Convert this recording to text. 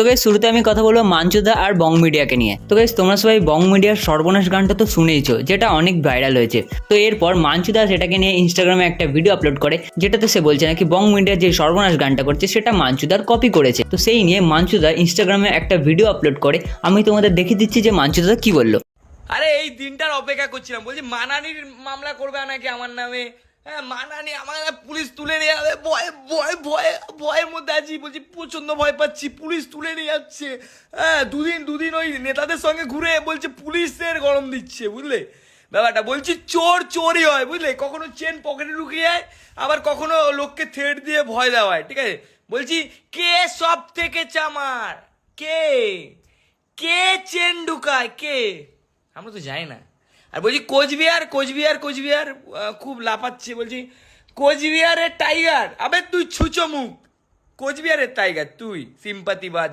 তো গাইস শুরুতে আমি কথা বলবো মাঞ্চুদা আর বং মিডিয়াকে নিয়ে। তো গাইস তোমরা সবাই বং মিডিয়ার সর্বনাশ গানটা তো শুনেইছো, যেটা অনেক ভাইরাল হয়েছে। তো এরপর মাঞ্চুদা সেটাকে নিয়ে ইনস্টাগ্রামে একটা ভিডিও আপলোড করে, যেটাতে সে বলছে নাকি বং মিডিয়ার যে সর্বনাশ গানটা করছে সেটা মাঞ্চুদার কপি করেছে। তো সেই নিয়ে মাঞ্চুদা ইনস্টাগ্রামে একটা ভিডিও আপলোড করে, আমি তোমাদের দেখিয়ে দিচ্ছি যে মাঞ্চুদা কি বললো। আরে এই দিনটার অপেক্ষা করছিলাম, বলছি মানানির মামলা করবে নাকি আমার নামে। হ্যাঁ মানানি আমার পুলিশ তুলে নিয়ে যাবে, ভয়ে ভয়ে ভয়ে ভয়ের মধ্যে আছি, বলছি প্রচন্ড ভয় পাচ্ছি, পুলিশ তুলে নিয়ে যাচ্ছে। হ্যাঁ দুদিন ওই নেতাদের সঙ্গে ঘুরে বলছে পুলিশের গরম দিচ্ছে, বুঝলে ব্যাপারটা। বলছি চোর চোরই হয়, বুঝলে, কখনো চেন পকেটে ঢুকিয়ে যায়, আবার কখনো লোককে থ্রেট দিয়ে ভয় দেওয়া হয়, ঠিক আছে। বলছি কে সব থেকে চামার, কে কে চেন ঢুকায়, কে, আমরা তো যাই না। আর বলছি কোচবিহার কোচবিহার কোচবিহার খুব লাফাচ্ছে, বলছি কোচবিহারের টাইগার, আবে তুই ছুচো মুখ, কোচবিহারের টাইগার তুই সিম্পাতিবাজ।